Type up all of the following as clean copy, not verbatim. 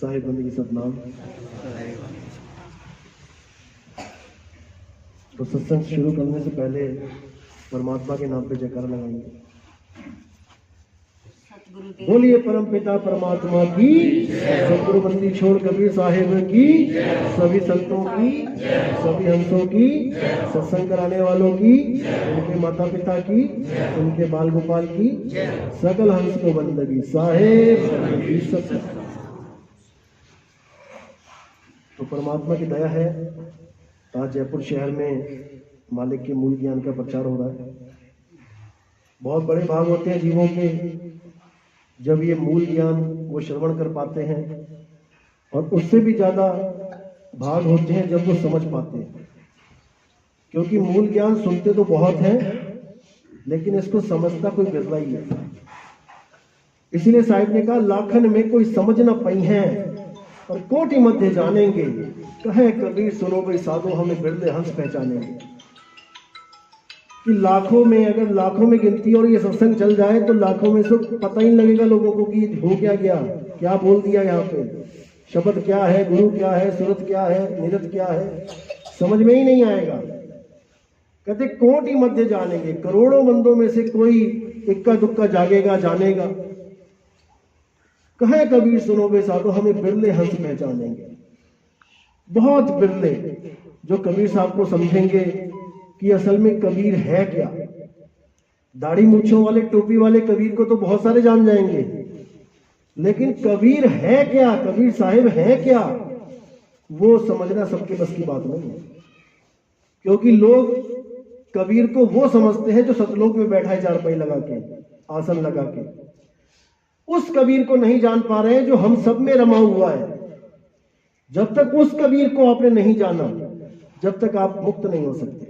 साहिब बंदे की सतनाम। तो सत्संग शुरू करने से पहले परमात्मा के नाम पे जयकारा लगाएंगे। बोलिए परम पिता परमात्मा की, सतगुरु बंदी छोड़ कबीर साहिब की, सभी संतों की, सभी हंसों की, सत्संग कराने वालों की, उनके माता पिता की, उनके बाल गोपाल की, सकल हंस को बंदगी साहिब की सत्संग। तो परमात्मा की दया है, आज जयपुर शहर में मालिक के मूल ज्ञान का प्रचार हो रहा है। बहुत बड़े भाग होते हैं जीवों के जब ये मूल ज्ञान वो श्रवण कर पाते हैं, और उससे भी ज्यादा भाग होते हैं जब वो समझ पाते हैं। क्योंकि मूल ज्ञान सुनते तो बहुत हैं, लेकिन इसको समझता कोई बिरला ही है। इसीलिए साहिब ने कहा, लाखन में कोई समझ ना पाई है और कोटि मध्य जानेंगे, कहे कबीर सुनो भाई साधो हमें बिरले हंस पहचानेंगे। कि लाखों में, अगर लाखों में गिनती और ये सत्संग चल जाए तो लाखों में से पता ही लगेगा लोगों को कि हो क्या गया, क्या बोल दिया यहाँ पे, शब्द क्या है, गुरु क्या है, सूरत क्या है, निरत क्या है, समझ में ही नहीं आएगा। कहते कोटि मध्य जानेंगे, करोड़ों बंदों में से कोई इक्का दुक्का जागेगा, जानेगा। कहे कबीर सुनो बे साधो हमें बिरले हंस पहचानेंगे। बहुत बिरले जो कबीर साहब को समझेंगे कि असल में कबीर है क्या। दाढ़ी मूछों वाले, टोपी वाले कबीर को तो बहुत सारे जान जाएंगे, लेकिन कबीर है क्या, कबीर साहिब है क्या, वो समझना सबके बस की बात नहीं है। क्योंकि लोग कबीर को वो समझते हैं जो सतलोक में बैठा है चारपाई लगा के, आसन लगा के। उस कबीर को नहीं जान पा रहे हैं जो हम सब में रमा हुआ है। जब तक उस कबीर को आपने नहीं जाना, जब तक आप मुक्त नहीं हो सकते।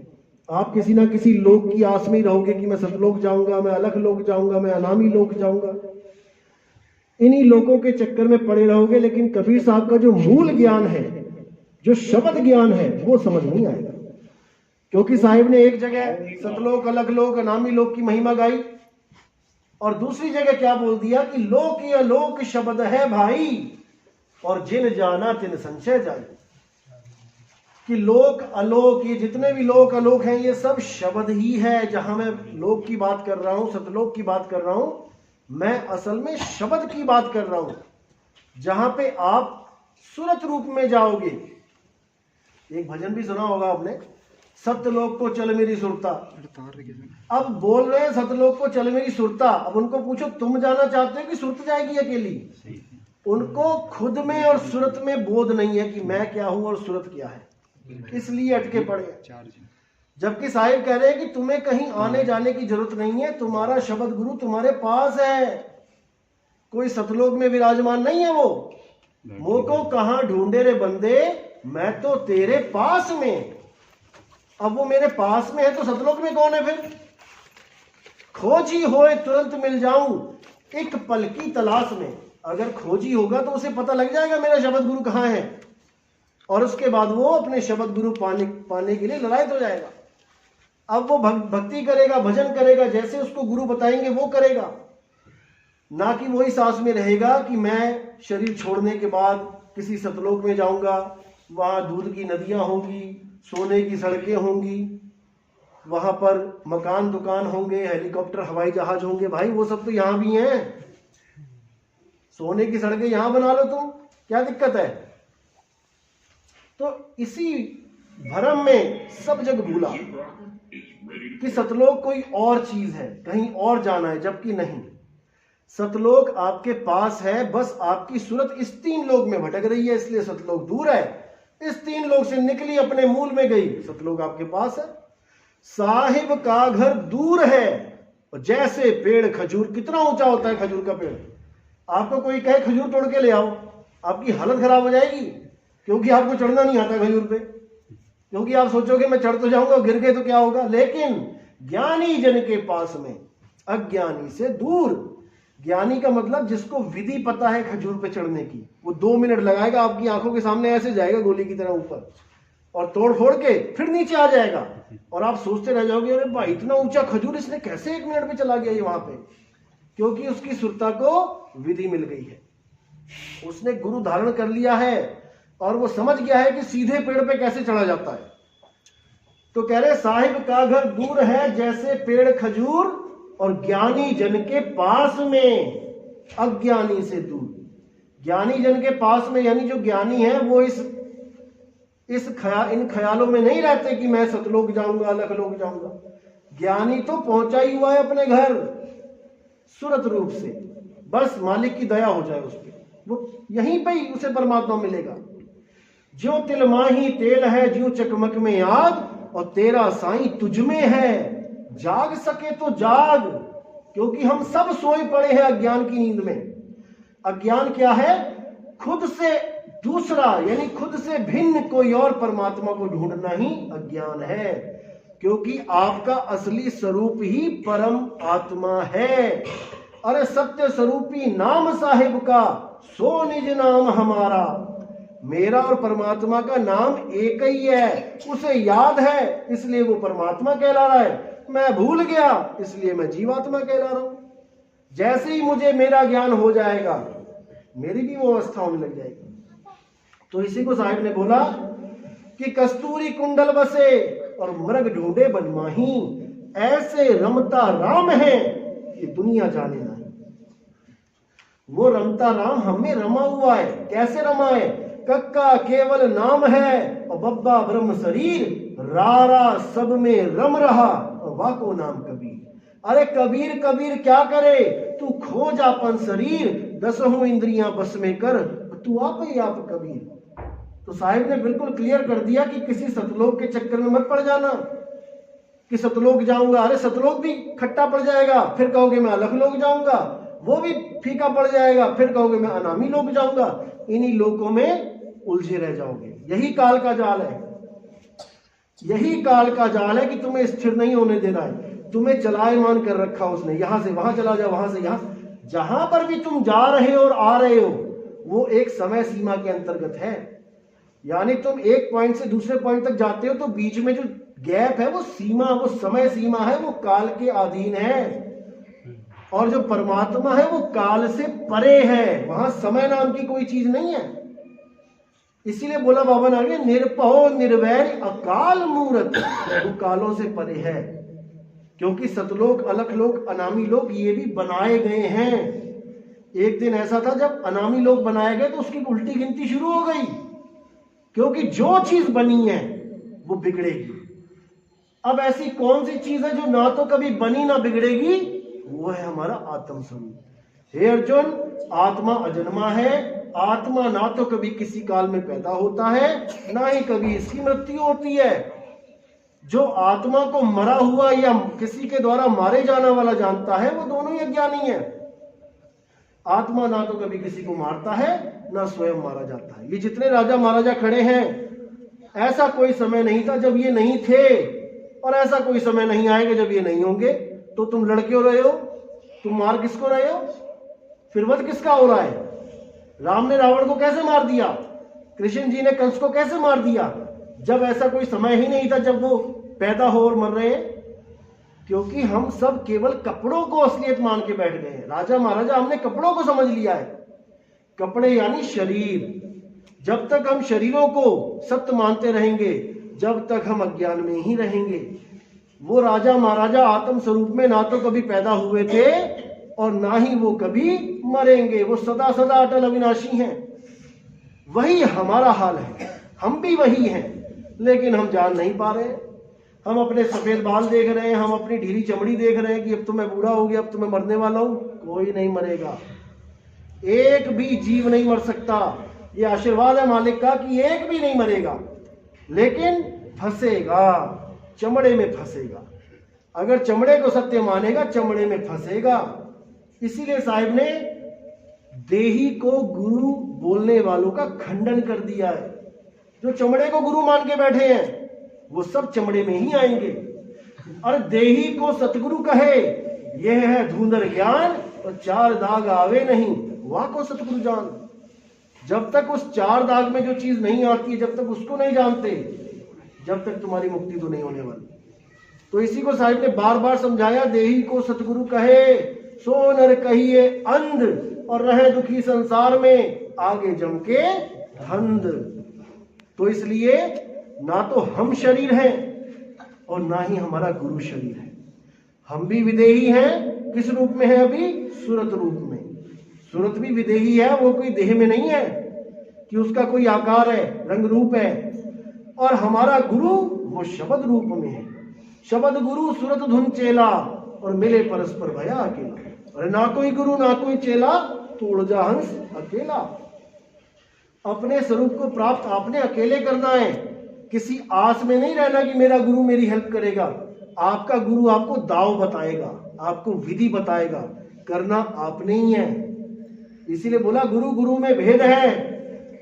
आप किसी ना किसी लोक की आस में ही रहोगे कि मैं सतलोक जाऊंगा, मैं अलख लोक जाऊंगा, मैं अनामी लोक जाऊंगा। इन्हीं लोगों के चक्कर में पड़े रहोगे, लेकिन कबीर साहब का जो मूल ज्ञान है, जो शब्द ज्ञान है, वो समझ नहीं आएगा। क्योंकि साहिब ने एक जगह सतलोक, अलग लोक, अनामी लोक की महिमा गाई, और दूसरी जगह क्या बोल दिया कि लोक या लोक शब्द है भाई, और जिन जाना तिन संशय जाए। कि लोक अलोक, ये जितने भी लोक अलोक हैं, ये सब शब्द ही है। जहां मैं लोक की बात कर रहा हूं, सतलोक की बात कर रहा हूं, मैं असल में शब्द की बात कर रहा हूं, जहां पे आप सुरत रूप में जाओगे। एक भजन भी सुना होगा आपने, सतलोक को चल मेरी सुरता। अब बोल रहे हैं सतलोक को चल मेरी सुरता। अब उनको पूछो तुम जाना चाहते हो कि सुरत जाएगी अकेली? उनको खुद में और सुरत में बोध नहीं है कि मैं क्या हूं और सुरत क्या है, इसलिए अटके पड़े। जबकि साहिब कह रहे हैं कि तुम्हें कहीं आने जाने की जरूरत नहीं है, तुम्हारा शब्द गुरु तुम्हारे पास है। कोई सतलोक में विराजमान नहीं है। वो मोको कहां ढूंढे रे बंदे, मैं तो तेरे पास में। अब वो मेरे पास में है तो सतलोक में कौन है फिर? खोजी होए तुरंत मिल जाऊं, एक पल की तलाश में। अगर खोजी होगा तो उसे पता लग जाएगा मेरा शब्द गुरु कहां है, और उसके बाद वो अपने शब्द गुरु पाने के लिए ललायत हो जाएगा। अब वो भक्ति करेगा, भजन करेगा, जैसे उसको गुरु बताएंगे वो करेगा। ना कि वही सांस में रहेगा कि मैं शरीर छोड़ने के बाद किसी सतलोक में जाऊंगा, वहां दूध की नदियां होंगी, सोने की सड़कें होंगी, वहां पर मकान दुकान होंगे, हेलीकॉप्टर हवाई जहाज होंगे। भाई वो सब तो यहां भी हैं। सोने की सड़कें यहां बना लो तुम, क्या दिक्कत है? तो इसी भ्रम में सब जग भूला कि सतलोक कोई और चीज है, कहीं और जाना है, जबकि नहीं। सतलोक आपके पास है, बस आपकी सूरत इस तीन लोक में भटक रही है, इसलिए सतलोक दूर है। इस तीन लोक से निकली, अपने मूल में गई, सतलोक आपके पास है। साहिब का घर दूर है, और जैसे पेड़ खजूर, कितना ऊंचा होता है खजूर का पेड़। आपको कोई कहे खजूर तोड़ के ले आओ, आपकी हालत खराब हो जाएगी, क्योंकि आपको चढ़ना नहीं आता खजूर पे। क्योंकि आप सोचोगे मैं चढ़ तो जाऊंगा, गिर गए तो क्या होगा। लेकिन ज्ञानी जन के पास में, अज्ञानी से दूर। ज्ञानी का मतलब जिसको विधि पता है खजूर पे चढ़ने की, वो 2 मिनट लगाएगा, आपकी आंखों के सामने ऐसे जाएगा गोली की तरह ऊपर। और तोड़ फोड़ के फिर नीचे आ जाएगा, और आप सोचते रह जाओगे अरे भाई इतना ऊंचा खजूर इसने कैसे 1 मिनट में चला गया ये वहां पे। क्योंकि उसकी सुरता को विधि मिल गई है, उसने गुरु धारण कर लिया है और वो समझ गया है कि सीधे पेड़ पे कैसे चढ़ा जाता है। तो कह रहे साहिब का घर दूर है जैसे पेड़ खजूर, और ज्ञानी जन के पास में अज्ञानी से दूर। ज्ञानी जन के पास में यानी जो ज्ञानी है वो इन ख्यालों में नहीं रहते कि मैं सतलोक जाऊंगा, अलग लोक जाऊंगा। ज्ञानी तो पहुंचा ही हुआ है अपने घर सुरत रूप से, बस मालिक की दया हो जाए उस पर, वो यहीं पे ही उसे परमात्मा मिलेगा। जो तिल माही तेल है ज्यों चकमक में आग, और तेरा साईं तुझ में है जाग सके तो जाग। क्योंकि हम सब सोए पड़े हैं अज्ञान की नींद में। अज्ञान क्या है? खुद से दूसरा यानी खुद से भिन्न कोई और परमात्मा को ढूंढना ही अज्ञान है। क्योंकि आपका असली स्वरूप ही परम आत्मा है। अरे सत्य स्वरूपी नाम साहिब का सो निज नाम हमारा। मेरा और परमात्मा का नाम एक ही है, उसे याद है इसलिए वो परमात्मा कहला रहा है, मैं भूल गया इसलिए मैं जीवात्मा कहला रहा हूं। जैसे ही मुझे मेरा ज्ञान हो जाएगा मेरी भी वो अवस्था होने लग जाएगी। तो इसी को साहिब ने बोला कि कस्तूरी कुंडल बसे और मृग ढूंढे बनमाही, ऐसे रमता राम है कि दुनिया जाने नहीं। वो रमता राम हमें रमा हुआ है। कैसे रमा है? कक्का केवल नाम है और बब्बा ब्रह्म शरीर, रारा सब में रम रहा और वाको नाम कबीर। अरे कबीर कबीर क्या करे, तू खोज अपन शरीर, दसों इंद्रियां बस में कर, तू आप ही आप कबीर। तो साहिब ने बिल्कुल क्लियर कर दिया कि किसी सतलोक के चक्कर में मत पड़ जाना कि सतलोक जाऊंगा। अरे सतलोक भी खट्टा पड़ जाएगा, फिर कहोगे मैं अलग लोक जाऊंगा, वो भी फीका पड़ जाएगा, फिर कहोगे मैं अनामी लोक जाऊंगा। इन्हीं लोकों में उलझे रह जाओगे। यही काल का जाल है, यही काल का जाल है कि तुम्हें स्थिर नहीं होने दे रहा है। तुम्हें चलायमान कर रखा उसने, यहां से वहां चला जा, वहां से यहां। जहां पर भी तुम जा रहे हो और आ रहे हो वो एक समय सीमा के अंतर्गत है। यानी तुम एक पॉइंट से दूसरे पॉइंट तक जाते हो तो बीच में जो गैप है वो सीमा, वो समय सीमा है, वो काल के अधीन है। और जो परमात्मा है वो काल से परे है, वहां समय नाम की कोई चीज नहीं है। इसीलिए बोला बाबा ने आगे, निरपहो निर्वैर अकाल मूरत, वो कालों से परे है। क्योंकि सतलोक अलख लोक अनामी लोक ये भी बनाए गए हैं। एक दिन ऐसा था जब अनामी लोक बनाए गए तो उसकी उल्टी गिनती शुरू हो गई, क्योंकि जो चीज बनी है वो बिगड़ेगी। अब ऐसी कौन सी चीज है जो ना तो कभी बनी ना बिगड़ेगी? वो है हमारा आत्म स्वरूप। हे अर्जुन, आत्मा अजन्मा है। आत्मा ना तो कभी किसी काल में पैदा होता है, ना ही कभी इसकी मृत्यु होती है। जो आत्मा को मरा हुआ या किसी के द्वारा मारे जाने वाला जानता है वो दोनों ही अज्ञानी है। आत्मा ना तो कभी किसी को मारता है ना स्वयं मारा जाता है। ये जितने राजा महाराजा खड़े हैं, ऐसा कोई समय नहीं था जब ये नहीं थे, और ऐसा कोई समय नहीं आएगा जब ये नहीं होंगे। तो तुम लड़ क्यों रहे हो? तुम मार किसको रहे हो? फिर वध किसका हो रहा है? राम ने रावण को कैसे मार दिया? कृष्ण जी ने कंस को कैसे मार दिया? जब ऐसा कोई समय ही नहीं था जब वो पैदा हो और मर रहे हैं। क्योंकि हम सब केवल कपड़ों को असलियत मान के बैठ गए हैं। राजा महाराजा हमने कपड़ों को समझ लिया है। कपड़े यानी शरीर। जब तक हम शरीरों को सत्य मानते रहेंगे, जब तक हम अज्ञान में ही रहेंगे। वो राजा महाराजा आत्म स्वरूप में ना तो कभी पैदा हुए थे और ना ही वो कभी मरेंगे। वो सदा सदा अटल अविनाशी हैं। वही हमारा हाल है, हम भी वही हैं, लेकिन हम जान नहीं पा रहे। हम अपने सफेद बाल देख रहे हैं, हम अपनी ढीली चमड़ी देख रहे हैं कि अब तो मैं बूढ़ा हो गया, अब तो मैं मरने वाला हूं। कोई नहीं मरेगा, एक भी जीव नहीं मर सकता। ये आशीर्वाद है मालिक का कि एक भी नहीं मरेगा, लेकिन फंसेगा, चमड़े में फंसेगा। अगर चमड़े को सत्य मानेगा चमड़े में फंसेगा। इसीलिए साहिब ने देही को गुरु बोलने वालों का खंडन कर दिया है। जो चमड़े को गुरु मान के बैठे हैं वो सब चमड़े में ही आएंगे। और देही को सतगुरु कहे, यह है धुंधर ज्ञान और 4 दाग आवे नहीं, वह को सतगुरु जान। जब तक उस 4 दाग में जो चीज नहीं आती है, जब तक उसको नहीं जानते, जब तक तुम्हारी मुक्ति तो नहीं होने वाली। तो इसी को साहिब ने बार बार समझाया, देही को सतगुरु कहे सो नर कहिए अंध, और रहे दुखी संसार में आगे जम के धंध। तो इसलिए ना तो हम शरीर हैं और ना ही हमारा गुरु शरीर है। हम भी विदेही हैं, किस रूप में है अभी? सुरत रूप में। सुरत भी विदेही है, वो कोई देह में नहीं है कि उसका कोई आकार है, रंग रूप है। और हमारा गुरु वो शब्द रूप में है। शब्द गुरु सुरत धुन चेला, और मिले परस्पर भया अकेला। और ना कोई गुरु ना कोई चेला, तो उड़ जा हंस अकेला। अपने स्वरूप को प्राप्त आपने अकेले करना है, किसी आस में नहीं रहना कि मेरा गुरु मेरी हेल्प करेगा। आपका गुरु आपको दाव बताएगा, आपको विधि बताएगा, करना आपने ही है। इसीलिए बोला गुरु गुरु में भेद है,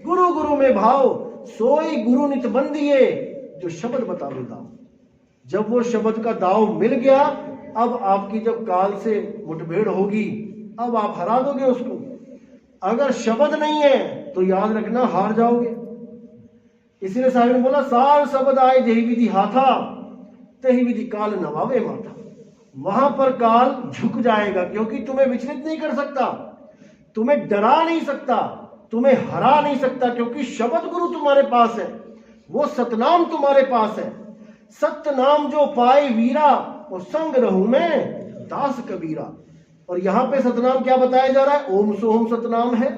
गुरु गुरु में भाव, सोई गुरु नित बंदिए, जो शब्द बतावे दाव। जब वो शब्द का दाव मिल गया, अब आपकी जब काल से मुठभेड़ होगी, अब आप हरा दोगे उसको। अगर शब्द नहीं है तो याद रखना हार जाओगे। इसीलिए साहिब ने बोला, सार शब्द आए जही विधि हाथा, तही विधि काल नवावे माथा। वहां पर काल झुक जाएगा, क्योंकि तुम्हें विचलित नहीं कर सकता, तुम्हें डरा नहीं सकता, तुम्हें हरा नहीं सकता, क्योंकि शब्द गुरु तुम्हारे पास है, वो सतनाम तुम्हारे पास है। सत्य नाम जो पाए वीरा, और संग रहूं मैं दास कबीरा। और यहां पे सतनाम क्या बताया जा रहा है? ओम सोहम सतनाम है,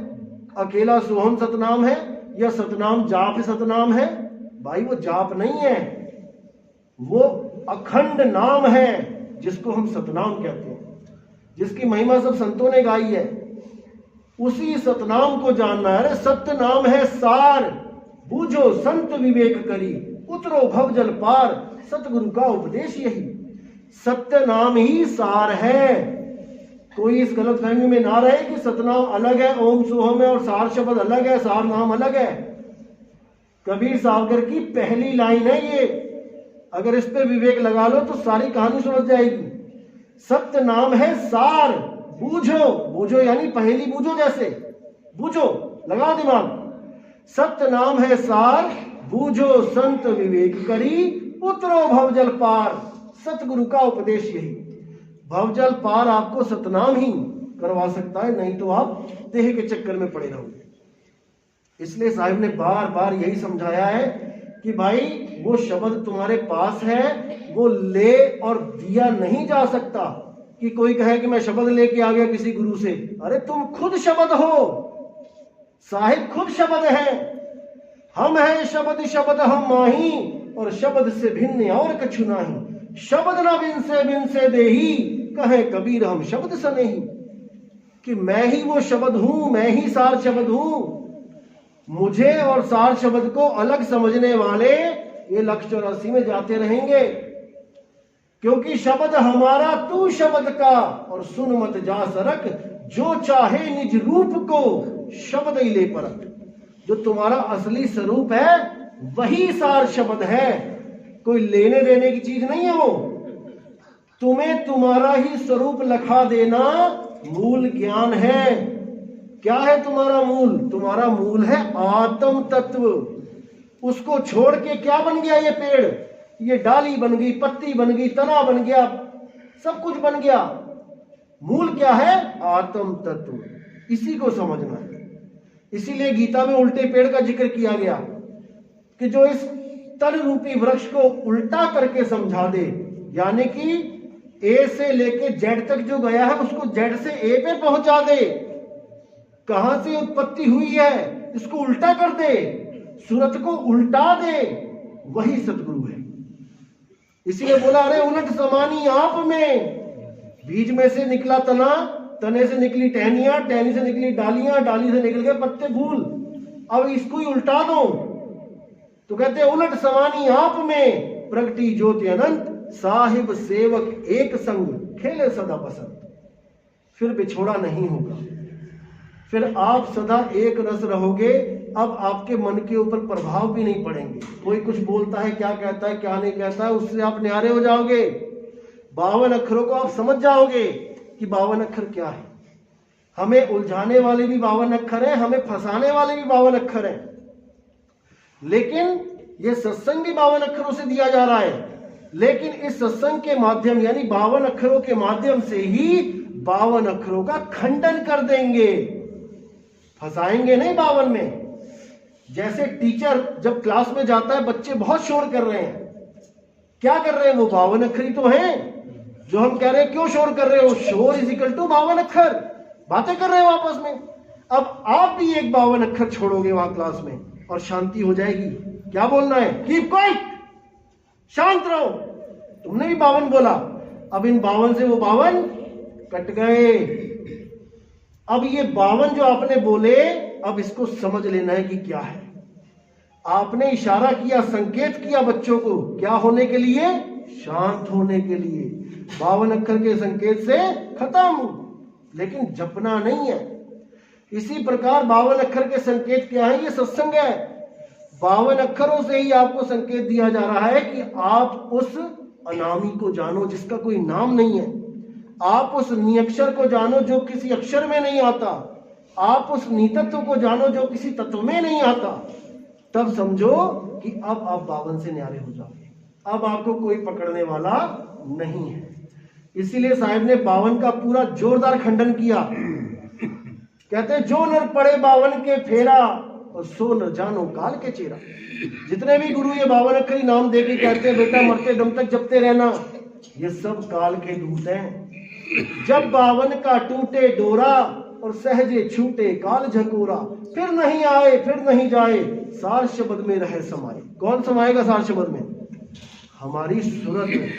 अकेला सोहम सतनाम है, या सतनाम जाप सतनाम है? भाई वो जाप नहीं है, वो अखंड नाम है, जिसको हम सतनाम कहते हैं, जिसकी महिमा सब संतों ने गाई है। उसी सतनाम को जानना है। सत्य नाम है सार, बूझो संत विवेक करी, उतरो भव जल पार, सतगुरु का उपदेश यही। सत्य नाम ही सार है। कोई इस गलत फहमी में ना रहे कि सतनाम अलग है, ओम सोहम है, और सार शब्द अलग है, सार नाम अलग है। कबीर सागर की पहली लाइन है ये, अगर इस पे विवेक लगा लो तो सारी कहानी सुलझ जाएगी। सत्य नाम है सार, बूझो, बूझो यानी पहली बूझो, जैसे बूझो, लगाओ दिमाग। सत्य नाम है सार, बूझो संत विवेक करी, उतरो भवजल पार, सतगुरु का उपदेश यही। भवजल पार आपको सतनाम ही करवा सकता है, नहीं तो आप देह के चक्कर में पड़े रहोगे। इसलिए साहिब ने बार बार यही समझाया है कि भाई वो शब्द तुम्हारे पास है, वो ले और दिया नहीं जा सकता। कि कोई कहे कि मैं शब्द लेके आ गया किसी गुरु से, अरे तुम खुद शब्द हो, साहिब खुद शब्द है। हम है शब्द शब्द हम माही, और शब्द से भिन्न और कछु नाही। शब्द न बिन से देही, कहे कबीर हम शब्द स नहीं। कि मैं ही वो शब्द हूं, मैं ही सार शब्द हूं। मुझे और सार शब्द को अलग समझने वाले ये 184 में जाते रहेंगे, क्योंकि शब्द हमारा तू शब्द का, और सुन मत जा सरक, जो चाहे निज रूप को शब्द ही ले परख। जो तुम्हारा असली स्वरूप है वही सार शब्द है, कोई लेने देने की चीज नहीं है वो। तुम्हें तुम्हारा ही स्वरूप लखा देना मूल ज्ञान है। क्या है तुम्हारा मूल? तुम्हारा मूल है आत्म तत्व। उसको छोड़ के क्या बन गया ये पेड़? ये डाली बन गई, पत्ती बन गई, तना बन गया, सब कुछ बन गया। मूल क्या है? आत्म तत्व। इसी को समझना है। इसीलिए गीता में उल्टे पेड़ का जिक्र किया गया कि जो इस तल रूपी वृक्ष को उल्टा करके समझा दे, यानी कि ए से लेके जेड तक जो गया है उसको जेड से ए पे पहुंचा दे। कहां से उत्पत्ति हुई है इसको उल्टा कर दे, सूरत को उल्टा दे, वही सतगुरु है। इसीलिए बोला अरे उलट समानी आप में, बीज में से निकला तना, तने से निकली टहनियां, टहनी से निकली डालियां, डाली से निकल गए पत्ते फूल, अब इसको ही उल्टा दो। तो कहते हैं उलट समानी आप में, प्रगटी ज्योति अनंत, साहिब सेवक एक संग, खेले सदा बसंत। फिर बिछोड़ा नहीं होगा, फिर आप सदा एक रस रहोगे। अब आपके मन के ऊपर प्रभाव भी नहीं पड़ेंगे। कोई कुछ बोलता है, क्या कहता है क्या नहीं कहता है, उससे आप न्यारे हो जाओगे। 52 अक्षरों को आप समझ जाओगे कि 52 अक्षर क्या है। हमें उलझाने वाले भी 52 अक्षर हैं, हमें फंसाने वाले भी 52 अक्षर हैं। लेकिन ये सत्संग भी 52 अक्षरों से दिया जा रहा है, लेकिन इस सत्संग के माध्यम यानी 52 अक्षरों के माध्यम से ही 52 अक्षरों का खंडन कर देंगे, फंसाएंगे नहीं 52 में। जैसे टीचर जब क्लास में जाता है, बच्चे बहुत शोर कर रहे हैं, क्या कर रहे हैं? वो 52 अक्षरी तो हैं। जो हम कह रहे हैं क्यों शोर कर रहे हो, शोर इज इक्वल टू 52 अक्षर, बातें कर रहे हो आपस में। अब आप भी एक 52 अक्षर छोड़ोगे वहां क्लास में और शांति हो जाएगी। क्या बोलना है? कीप क्वाइट, शांत रहो। तुमने भी 52 बोला, अब इन 52 से वो 52 कट गए। अब ये 52 जो आपने बोले, अब इसको समझ लेना है कि क्या है। आपने इशारा किया, संकेत किया बच्चों को, क्या होने के लिए? शांत होने के लिए। 52 अक्षर के संकेत से खत्म, लेकिन जपना नहीं है। इसी प्रकार 52 अक्षर के संकेत क्या है? ये सत्संग है। 52 अक्षरों से ही आपको संकेत दिया जा रहा है कि आप उस अनामी को जानो जिसका कोई नाम नहीं है। आप उस निअक्षर को जानो जो किसी अक्षर में नहीं आता। आप उस नितत्व को जानो जो किसी तत्व में नहीं आता। तब समझो कि अब आप 52 से न्यारे हो जाओगे। अब आपको कोई पकड़ने वाला नहीं है। इसीलिए साहब ने 52 का पूरा जोरदार खंडन किया। कहते हैं जो नर पड़े 52 के फेरा और सो न जानो काल के चेहरा। जितने भी गुरु ये 52 अक्षरी नाम दे के कहते हैं बेटा मरते दम तक जपते रहना, ये सब काल के दूत हैं। जब 52 का टूटे डोरा और सहजे छूटे काल झकोरा, फिर नहीं आए फिर नहीं जाए, सार शब्द में रहे समाये। कौन समाएगा सार शब्द में? हमारी सूरत में।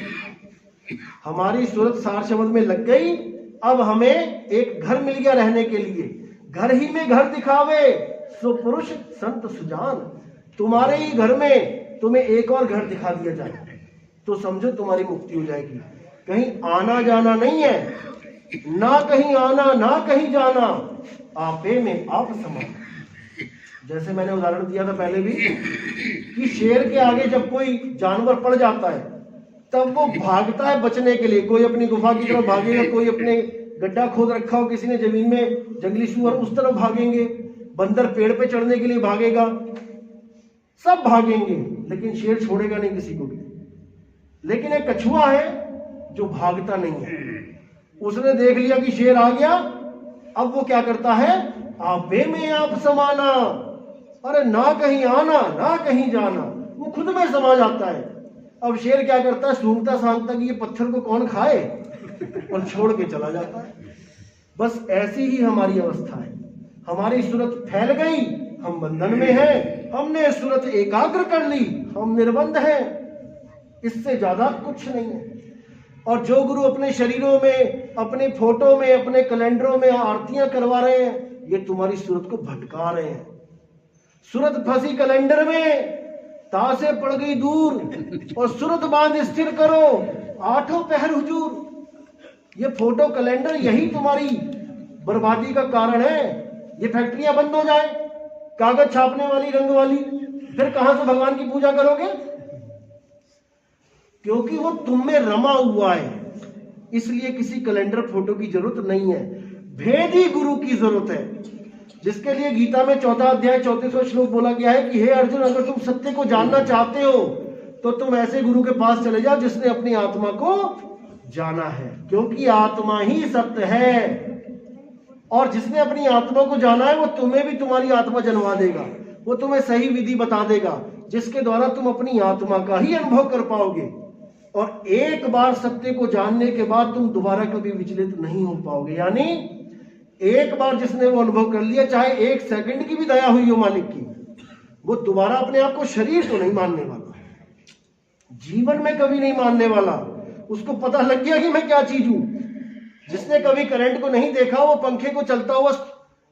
हमारी सूरत सार शब्द में लग गई। अब हमें एक घर मिल गया रहने के लिए। घर ही में घर दिखावे सो पुरुष संत सुजान। तुम्हारे ही घर में तुम्हें एक और घर दिखा दिया जाए तो समझो तुम्हारी मुक्ति हो जाएगी। कहीं आना जाना नहीं है, ना कहीं आना ना कहीं जाना, आपे में आप समान। जैसे मैंने उदाहरण दिया था पहले भी कि शेर के आगे जब कोई जानवर पड़ जाता है तब वो भागता है बचने के लिए। कोई अपनी गुफा की तरफ भागेगा, कोई अपने गड्ढा खोद रखा हो किसी ने जमीन में, जंगली सुअर उस तरफ भागेंगे, बंदर पेड़ पे चढ़ने के लिए भागेगा, सब भागेंगे, लेकिन शेर छोड़ेगा नहीं किसी को भी। लेकिन एक कछुआ है जो भागता नहीं है। उसने देख लिया कि शेर आ गया, अब वो क्या करता है? आपे में आप समाना। अरे ना कहीं आना ना कहीं जाना, वो खुद में समा जाता है। अब शेर क्या करता है? सूंघता सांघता कि ये पत्थर को कौन खाए, और छोड़ के चला जाता है। बस ऐसी ही हमारी अवस्था है। हमारी सूरत फैल गई, हम बंधन में हैं। हमने सूरत एकाग्र कर ली, हम निर्बंध हैं। इससे ज्यादा कुछ नहीं है। और जो गुरु अपने शरीरों में, अपने फोटो में, अपने कैलेंडरों में आरतियां करवा रहे हैं, ये तुम्हारी सूरत को भटका रहे हैं। सूरत फंसी कैलेंडर में, तासे पड़ गई दूर, और सूरत बांध स्थिर करो, आठों पहर हुजूर। ये फोटो कैलेंडर यही तुम्हारी बर्बादी का कारण है। ये फैक्ट्रियां बंद हो जाए, कागज छापने वाली, रंग वाली, फिर कहां से भगवान की पूजा करोगे? क्योंकि वो तुम में रमा हुआ है। इसलिए किसी कैलेंडर फोटो की जरूरत नहीं है। भेदी गुरु की जरूरत है, जिसके लिए गीता में 4 अध्याय 34वां श्लोक बोला गया है कि हे अर्जुन, अगर तुम सत्य को जानना चाहते हो तो तुम ऐसे गुरु के पास चले जाओ जिसने अपनी आत्मा को जाना है, क्योंकि आत्मा ही सत्य है। और जिसने अपनी आत्मा को जाना है वो तुम्हें भी तुम्हारी आत्मा जनवा देगा। वो तुम्हें सही विधि बता देगा जिसके द्वारा तुम अपनी आत्मा का ही अनुभव कर पाओगे। और एक बार सत्य को जानने के बाद तुम दोबारा कभी विचलित नहीं हो पाओगे। यानी एक बार जिसने वो अनुभव कर लिया, चाहे 1 सेकंड की भी दया हुई हो मालिक की, वो दोबारा अपने आप को शरीर तो नहीं मानने वाला, जीवन में कभी नहीं मानने वाला। उसको पता लग गया कि मैं क्या चीज हूं। जिसने कभी करंट को नहीं देखा, वो पंखे को चलता हुआ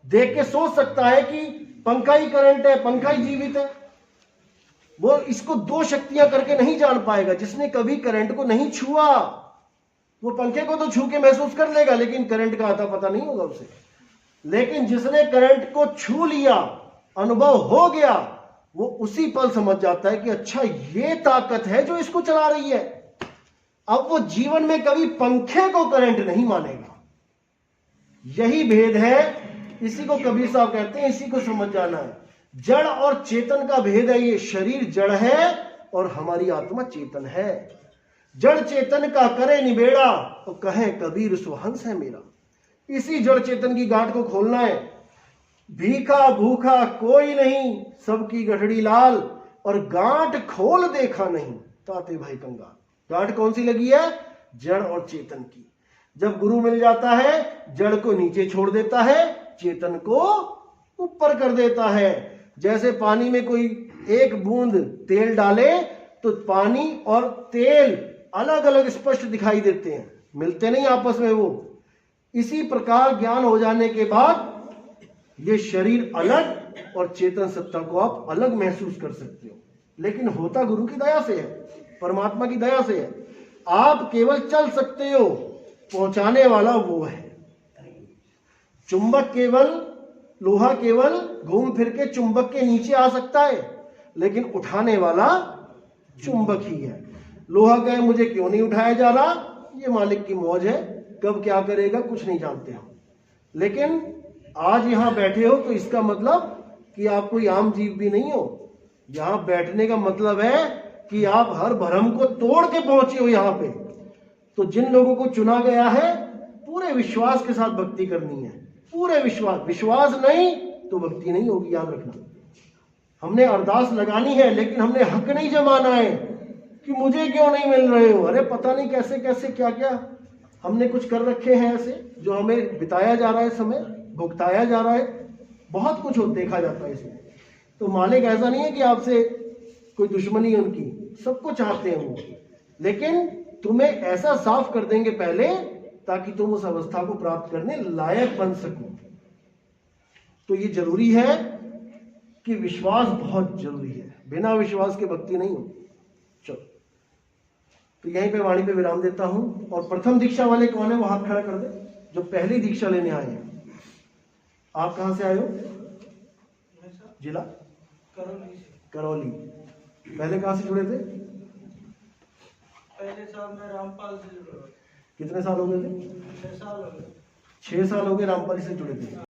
देख के सोच सकता है कि पंखा ही करंट है, पंखा ही जीवित है। वो इसको 2 शक्तियां करके नहीं जान पाएगा। जिसने कभी करंट को नहीं छुआ, वो पंखे को तो छू के महसूस कर लेगा, लेकिन करंट का आता पता नहीं होगा उसे। लेकिन जिसने करंट को छू लिया, अनुभव हो गया, वो उसी पल समझ जाता है कि अच्छा ये ताकत है जो इसको चला रही है। अब वो जीवन में कभी पंखे को करंट नहीं मानेगा। यही भेद है। इसी को कबीर साहब कहते हैं, इसी को समझ जाना है। जड़ और चेतन का भेद है ये। शरीर जड़ है और हमारी आत्मा चेतन है। जड़ चेतन का करे निबेड़ा तो कहे कबीर सुहंस है मेरा। इसी जड़ चेतन की गांठ को खोलना है। भीखा भूखा कोई नहीं, सबकी गठड़ी लाल, और गांठ खोल देखा नहीं ताते भाई कंगाल। गांठ कौन सी लगी है? जड़ और चेतन की। जब गुरु मिल जाता है, जड़ को नीचे छोड़ देता है, चेतन को ऊपर कर देता है। जैसे पानी में कोई एक बूंद तेल डाले तो पानी और तेल अलग अलग स्पष्ट दिखाई देते हैं, मिलते नहीं आपस में वो। इसी प्रकार ज्ञान हो जाने के बाद ये शरीर अलग और चेतन सत्ता को आप अलग महसूस कर सकते हो। लेकिन होता गुरु की दया से है, परमात्मा की दया से है। आप केवल चल सकते हो, पहुंचाने वाला वो है। चुंबक केवल, लोहा केवल घूम फिर के चुंबक के नीचे आ सकता है, लेकिन उठाने वाला चुंबक ही है। लोहा कहे मुझे क्यों नहीं उठाया जा रहा, ये मालिक की मौज है, कब क्या करेगा कुछ नहीं जानते हम। लेकिन आज यहां बैठे हो तो इसका मतलब कि आप कोई आम जीव भी नहीं हो। यहां बैठने का मतलब है कि आप हर भरम को तोड़ के पहुंचे हो यहां पे। तो जिन लोगों को चुना गया है, पूरे विश्वास के साथ भक्ति करनी है, पूरे विश्वास। विश्वास नहीं तो भक्ति नहीं होगी, याद रखना। हमने अरदास लगानी है, लेकिन हमने हक नहीं जमाना है कि मुझे क्यों नहीं मिल रहे हो। अरे पता नहीं कैसे कैसे क्या क्या हमने कुछ कर रखे हैं ऐसे, जो हमें बिताया जा रहा है, समय भुगताया जा रहा है। बहुत कुछ देखा जाता है इसमें। तो मालिक ऐसा नहीं है कि आपसे कोई दुश्मनी है उनकी, सबको चाहते हैं वो, लेकिन तुम्हें ऐसा साफ कर देंगे पहले ताकि तुम उस अवस्था को प्राप्त करने लायक बन सको। तो ये जरूरी है कि विश्वास बहुत जरूरी है। बिना विश्वास के भक्ति नहीं हो। चलो, तो यहीं पे वाणी पे विराम देता हूं। और प्रथम दीक्षा वाले कौन है वो हाथ खड़ा कर दे, जो पहली दीक्षा लेने आए हैं। आप कहां से आए हो? जिला करौली। पहले कहां से जुड़े थे? पहले साल में रामपाल से जुड़ा। कितने साल हो गए थे? 6 साल हो गए। 6 साल हो गए रामपाल से जुड़े थे।